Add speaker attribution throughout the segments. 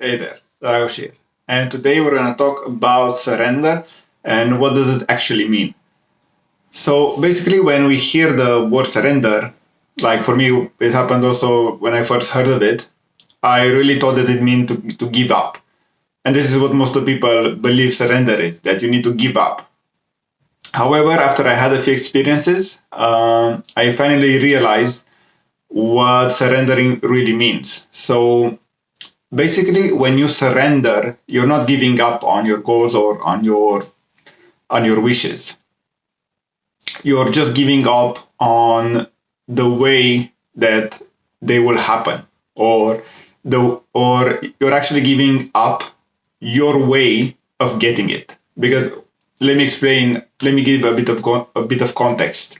Speaker 1: Hey there, Raghav here. And today we're going to talk about surrender and what does it actually mean. So basically, when we hear the word surrender, like for me, it happened also when I first heard of it, I really thought that it meant to give up. And this is what most of the people believe surrender is, that you need to give up. However, after I had a few experiences, I finally realized what surrendering really means. So basically, when you surrender, you're not giving up on your goals or on your wishes. You're just giving up on the way that they will happen, or you're actually giving up your way of getting it. Because let me explain. Let me give a bit of context.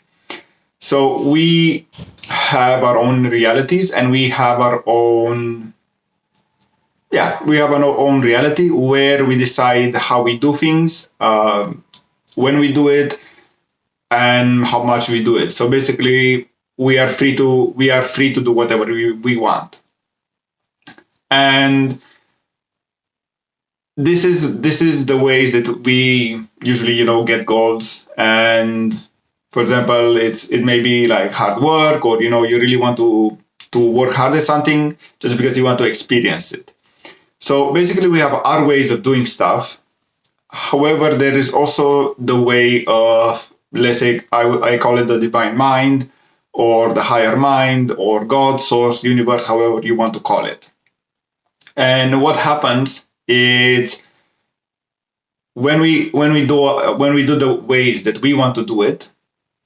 Speaker 1: So we have our own realities, and we have our own reality where we decide how we do things, when we do it, and how much we do it. So basically, we are free to do whatever we want. And this is the ways that we usually get goals. And for example, it may be like hard work, or you really want to work hard at something just because you want to experience it. So basically, we have our ways of doing stuff. However, there is also the way of, let's say, I call it the divine mind, or the higher mind, or God, source, universe, however you want to call it. And what happens is when we do the ways that we want to do it,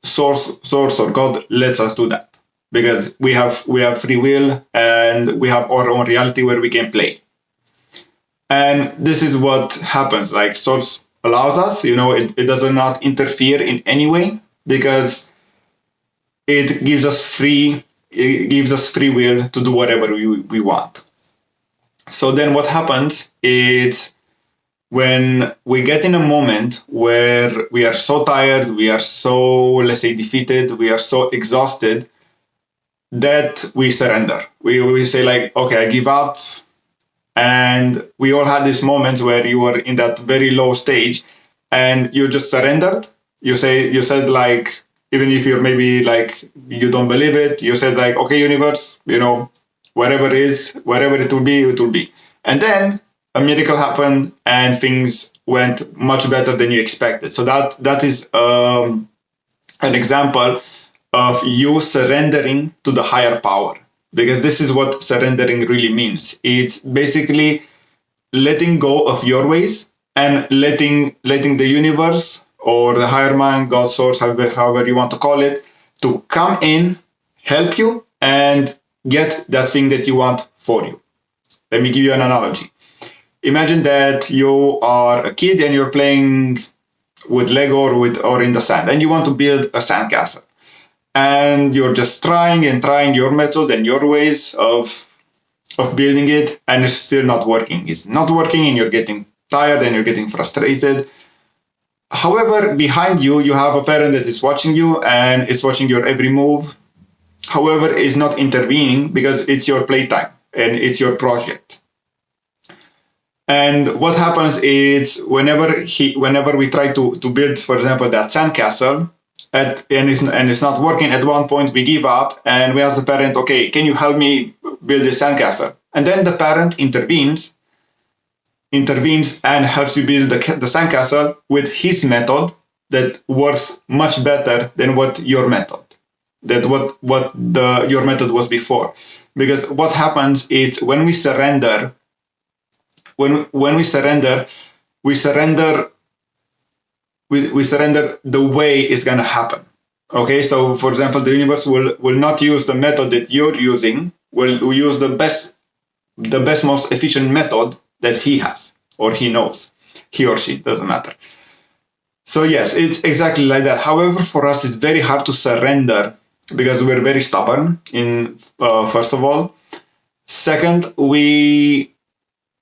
Speaker 1: source or God lets us do that, because we have free will, and we have our own reality where we can play. And this is what happens. Like, source allows us, it does not interfere in any way, because it gives us free will to do whatever we want. So then what happens is, when we get in a moment where we are so tired, we are so, let's say, defeated, we are so exhausted, that we surrender. We say, like, okay, I give up. And we all had these moments where you were in that very low stage, and you just surrendered. You said, like, even if you're maybe like you don't believe it, you said, like, okay, universe, wherever it will be, it will be. And then a miracle happened, and things went much better than you expected. So that is an example of you surrendering to the higher power, because this is what surrendering really means. It's basically letting go of your ways, and letting the universe, or the higher mind, God, source, however you want to call it, to come in, help you, and get that thing that you want for you. Let me give you an analogy. Imagine that you are a kid and you're playing with Lego, or in the sand, and you want to build a sandcastle. And you're just trying and trying your method and your ways of building it, and it's still not working. It's not working, and you're getting tired, and you're getting frustrated. However, behind you, you have a parent that is watching you, and is watching your every move. However, is not intervening, because it's your playtime and it's your project. And what happens is, whenever we try to build, for example, that sandcastle, and it's not working, at one point we give up, and we ask the parent, okay, can you help me build this sandcastle? And then the parent intervenes and helps you build the sandcastle with his method, that works much better than what your method was before. Because what happens is, when we surrender, we surrender the way it's going to happen. Okay, so for example, the universe will not use the method that you're using. Will use the best, most efficient method that he has, or he knows, he or she, doesn't matter. So yes, it's exactly like that. However, for us, it's very hard to surrender, because we're very stubborn. First of all, second, we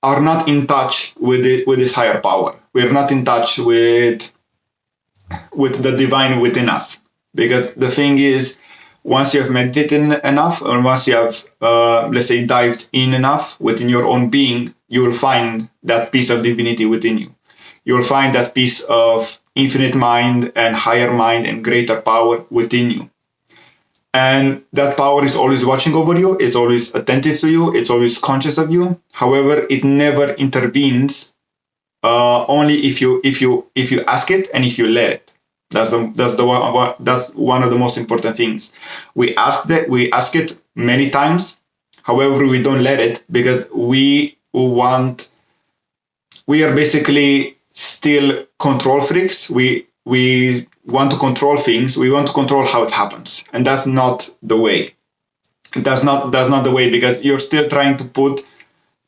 Speaker 1: are not in touch with this higher power. We're not in touch with the divine within us. Because the thing is, once you have meditated enough, or once you have, let's say, dived in enough within your own being, you will find that piece of divinity within you. You will find that piece of infinite mind and higher mind and greater power within you. And that power is always watching over you, is always attentive to you, it's always conscious of you. However, it never intervenes, only if you ask it and if you let it. That's one of the most important things. We ask it many times. However, we don't let it, because we are basically still control freaks. We want to control things. We want to control how it happens, and that's not the way. That's not the way, because you're still trying to put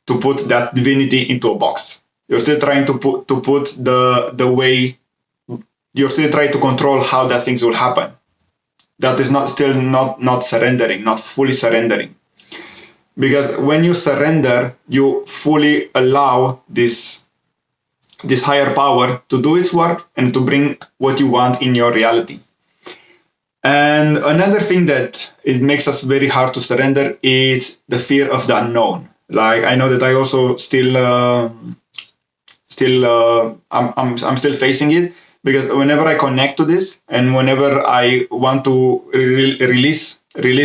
Speaker 1: that divinity into a box. You're still trying to put the way. You're still trying to control how that things will happen. That is not surrendering, not fully surrendering. Because when you surrender, you fully allow this higher power to do its work and to bring what you want in your reality. And another thing that it makes us very hard to surrender is the fear of the unknown. Like, I know that I also I'm still facing it, because whenever I connect to this and whenever I want to release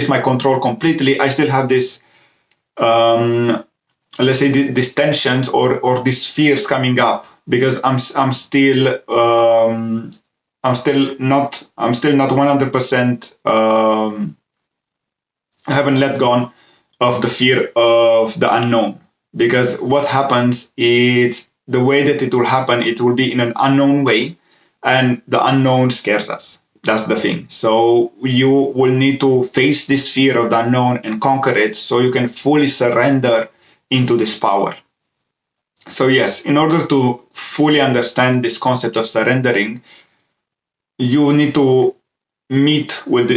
Speaker 1: my control completely, I still have this, let's say, these tensions or these fears coming up, because I'm still not 100%. I haven't let go of the fear of the unknown, because what happens is the way that it will happen, it will be in an unknown way. And the unknown scares us. That's the thing. So you will need to face this fear of the unknown and conquer it, so you can fully surrender into this power. So yes, in order to fully understand this concept of surrendering, you need to meet with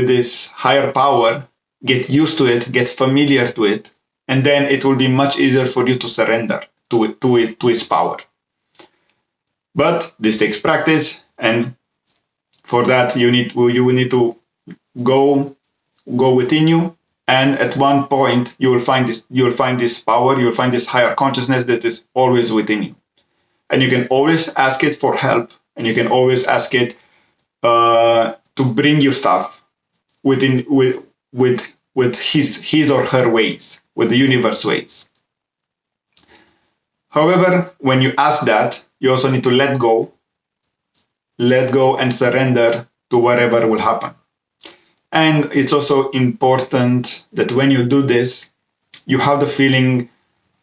Speaker 1: this higher power, get used to it, get familiar to it, and then it will be much easier for you to surrender to its power. But this takes practice, and for that you will need to go within you, and at one point you will find this power, you will find this higher consciousness that is always within you, and you can always ask it for help, and you can always ask it to bring you stuff with his or her ways, with the universe ways. However, when you ask that, you also need to let go and surrender to whatever will happen. And it's also important that when you do this, you have the feeling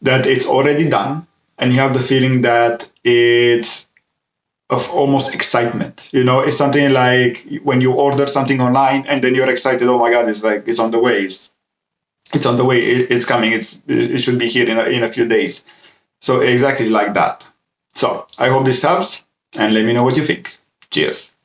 Speaker 1: that it's already done, and you have the feeling that it's of almost excitement. It's something like when you order something online and then you're excited. Oh my God, it's on the way. It's on the way. It's coming. It should be here in a few days. So exactly like that. So I hope this helps, and let me know what you think. Cheers.